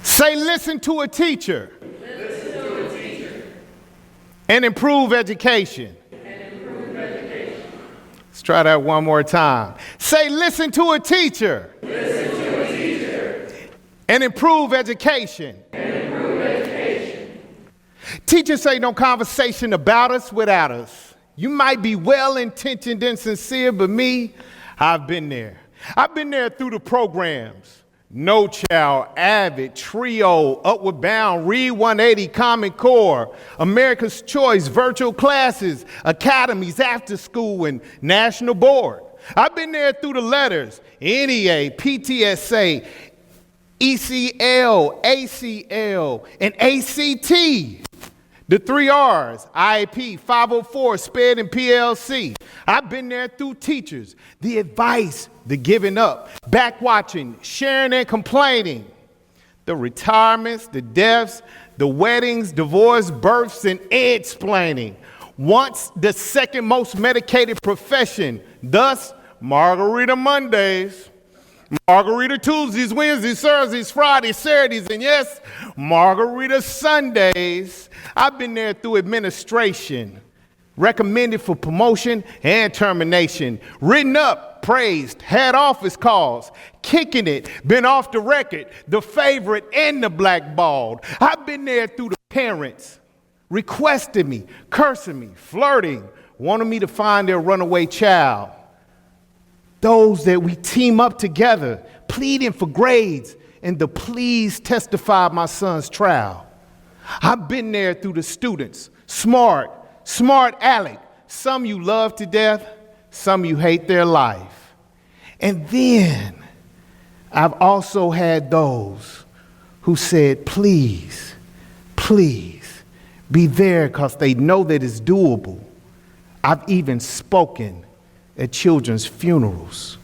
Say, listen to a teacher. Listen to a teacher. And improve education. Let's try that one more time. Say, listen to a teacher. Listen to a teacher. And improve education. Teachers say no conversation about us without us. You might be well-intentioned and sincere, but me, I've been there. I've been there through the programs. No Child, Avid, Trio, Upward Bound, Read 180, Common Core, America's Choice, virtual classes, academies, after school, and national board. I've been there through the letters, NEA, PTSA, ECL, ACL, and ACT. The 3 R's, IAP, 504, SPED, and PLC. I've been there through teachers, the advice, the giving up, back watching, sharing and complaining, the retirements, the deaths, the weddings, divorce, births, and explaining. Once the second most medicated profession, thus Margarita Mondays, Margarita Tuesdays, Wednesdays, Thursdays, Fridays, Saturdays, and yes, Margarita Sundays. I've been there through administration, recommended for promotion and termination, written up, praised, had office calls, kicking it, been off the record, the favorite and the blackballed. I've been there through the parents, requesting me, cursing me, flirting, wanting me to find their runaway child. Those that we team up together, pleading for grades and the please testify my son's trial. I've been there through the students, smart aleck. Some you love to death, some you hate their life. And then I've also had those who said, please, please be there because they know that it's doable. I've even spoken at children's funerals.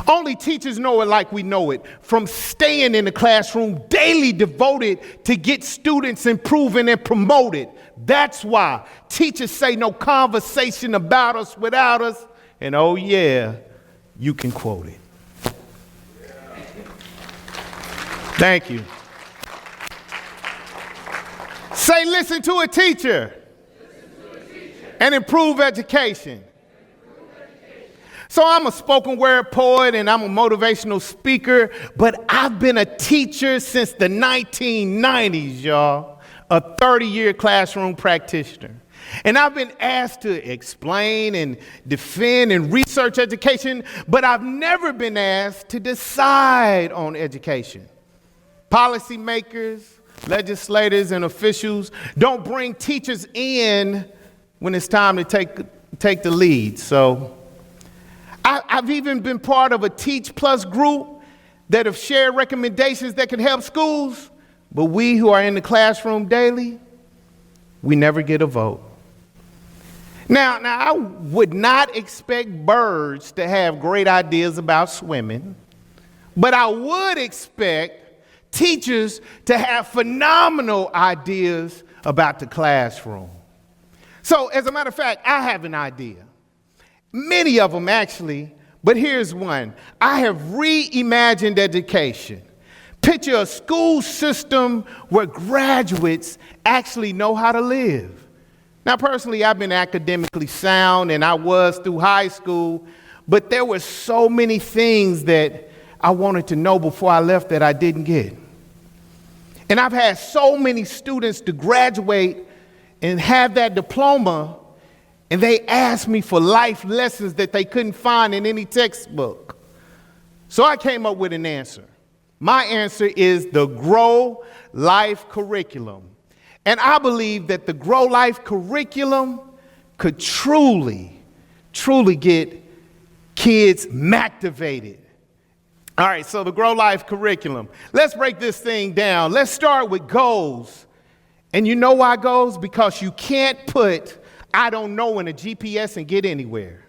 Only teachers know it like we know it, from staying in the classroom daily devoted to get students improving and promoted. That's why teachers say no conversation about us without us, and oh yeah, you can quote it. Thank you. Say, listen to a teacher. And improve education. So I'm a spoken word poet and I'm a motivational speaker, but I've been a teacher since the 1990s, y'all, a 30-year classroom practitioner. And I've been asked to explain and defend and research education, but I've never been asked to decide on education. Policymakers, legislators, and officials don't bring teachers in when it's time to take the lead. So I've even been part of a Teach Plus group that have shared recommendations that can help schools, but we who are in the classroom daily, we never get a vote. Now I would not expect birds to have great ideas about swimming, but I would expect teachers to have phenomenal ideas about the classroom. So as a matter of fact, I have an idea. Many of them actually, but here's one. I have reimagined education. Picture a school system where graduates actually know how to live. Now, personally, I've been academically sound, and I was through high school, but there were so many things that I wanted to know before I left that I didn't get. And I've had so many students to graduate and have that diploma, and they asked me for life lessons that they couldn't find in any textbook. So I came up with an answer. My answer is the Grow Life curriculum. And I believe that the Grow Life curriculum could truly get kids activated. All right, so the Grow Life curriculum. Let's break this thing down. Let's start with goals. And you know why goals? Because you can't put I don't know in a GPS and get anywhere.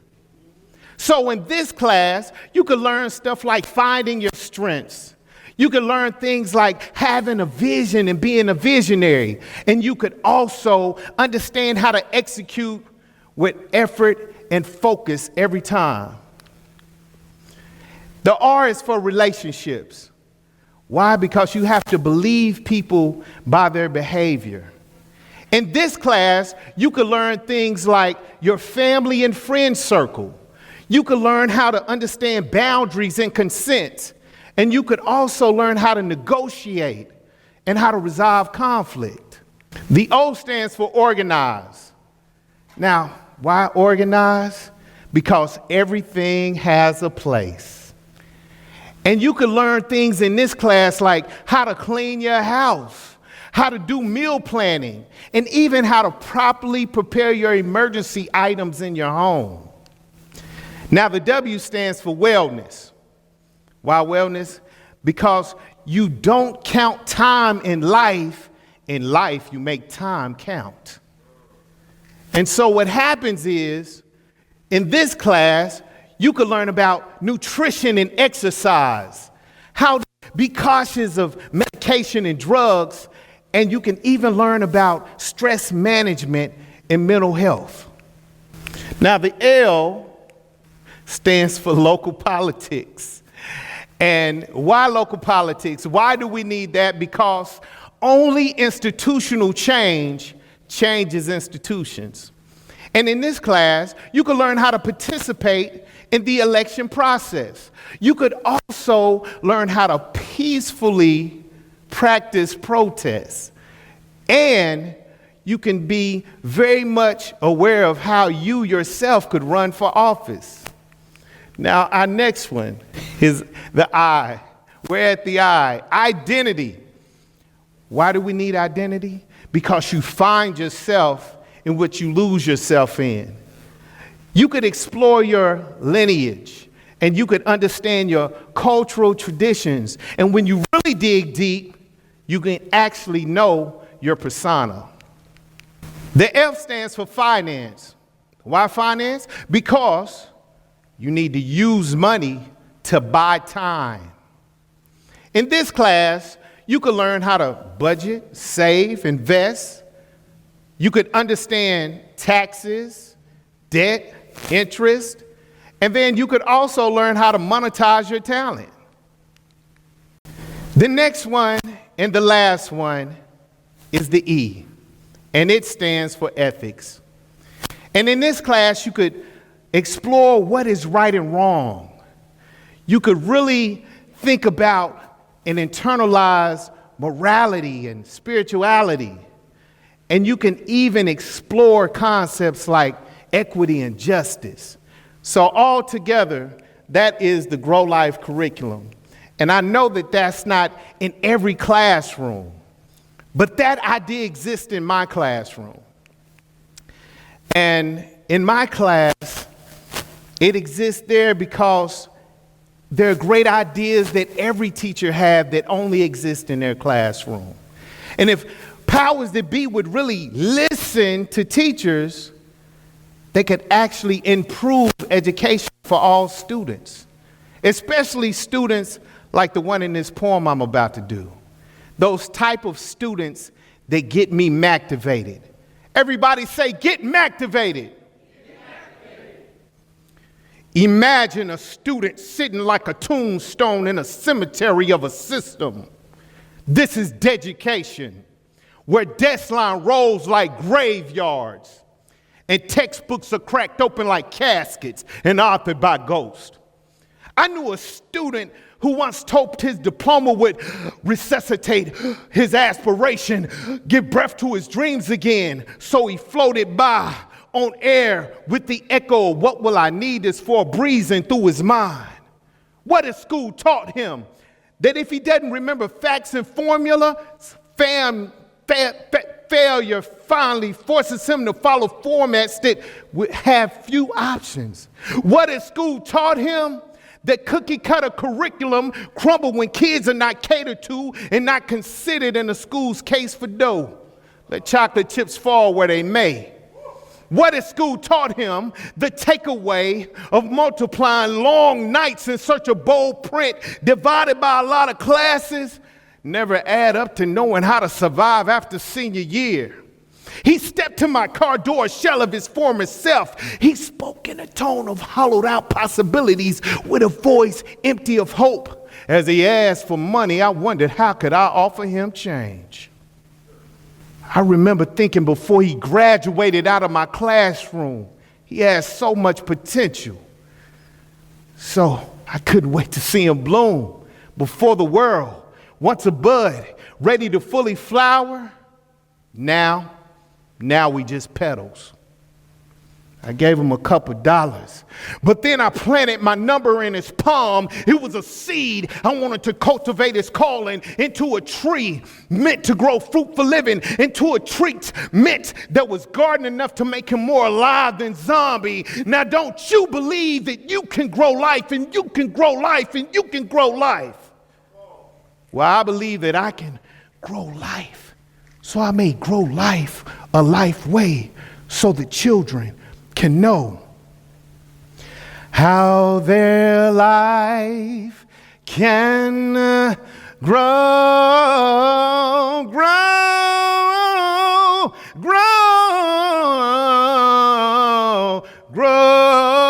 So in this class, you could learn stuff like finding your strengths. You could learn things like having a vision and being a visionary. And you could also understand how to execute with effort and focused every time. The R is for relationships. Why? Because you have to believe people by their behavior. In this class, you could learn things like your family and friend circle. You could learn how to understand boundaries and consent. And you could also learn how to negotiate and how to resolve conflict. The O stands for organize. Now, why organize? Because everything has a place. And you could learn things in this class like how to clean your house, how to do meal planning, and even how to properly prepare your emergency items in your home. Now, the W stands for wellness. Why wellness? Because you don't count time in life. In life, you make time count. And so what happens is, in this class, you could learn about nutrition and exercise, how to be cautious of medication and drugs, and you can even learn about stress management and mental health. Now, the L stands for local politics. And why local politics? Why do we need that? Because only institutional change changes institutions. And in this class, you can learn how to participate in the election process. You could also learn how to peacefully practice protests. And you can be very much aware of how you yourself could run for office. Now, our next one is the I. We're at the I. Identity. Why do we need identity? Because you find yourself in what you lose yourself in. You could explore your lineage, and you could understand your cultural traditions. And when you really dig deep, you can actually know your persona. The F stands for finance. Why finance? Because you need to use money to buy time. In this class, you could learn how to budget, save, invest. You could understand taxes, debt, interest, and then you could also learn how to monetize your talent. The next one and the last one is the E, and it stands for ethics. And in this class, you could explore what is right and wrong. You could really think about and internalize morality and spirituality. And you can even explore concepts like equity and justice. So altogether, that is the Grow Life curriculum. And I know that that's not in every classroom, but that idea exists in my classroom. And in my class, it exists there because there are great ideas that every teacher has that only exist in their classroom. And if powers that be would really listen to teachers, they could actually improve education for all students, especially students like the one in this poem I'm about to do. Those type of students that get me Mactivated. Everybody say, get Mactivated. Imagine a student sitting like a tombstone in a cemetery of a system. This is dedication, where desk line rolls like graveyards, and textbooks are cracked open like caskets and authored by ghosts. I knew a student who once hoped his diploma would resuscitate his aspiration, give breath to his dreams again, so he floated by on air with the echo of what will I need this for breezing through his mind. What has school taught him? That if he doesn't remember facts and formula, failure finally forces him to follow formats that would have few options. What has school taught him? That cookie cutter curriculum crumble when kids are not catered to and not considered in the school's case for dough. Let chocolate chips fall where they may. What has school taught him? The takeaway of multiplying long nights in search of bold print divided by a lot of classes never add up to knowing how to survive after senior year. He stepped to my car door, a shell of his former self. He spoke in a tone of hollowed out possibilities with a voice empty of hope. As he asked for money, I wondered how could I offer him change. I remember thinking before he graduated out of my classroom, he had so much potential. So I couldn't wait to see him bloom before the world. Once a bud, ready to fully flower, now we just petals. I gave him a couple dollars, but then I planted my number in his palm. It was a seed. I wanted to cultivate his calling into a tree meant to grow fruit for living, into a treat meant that was garden enough to make him more alive than zombie. Now don't you believe that you can grow life and you can grow life and you can grow life? Well, I believe that I can grow life. So I may grow life a life way so the children can know how their life can grow, grow, grow, grow.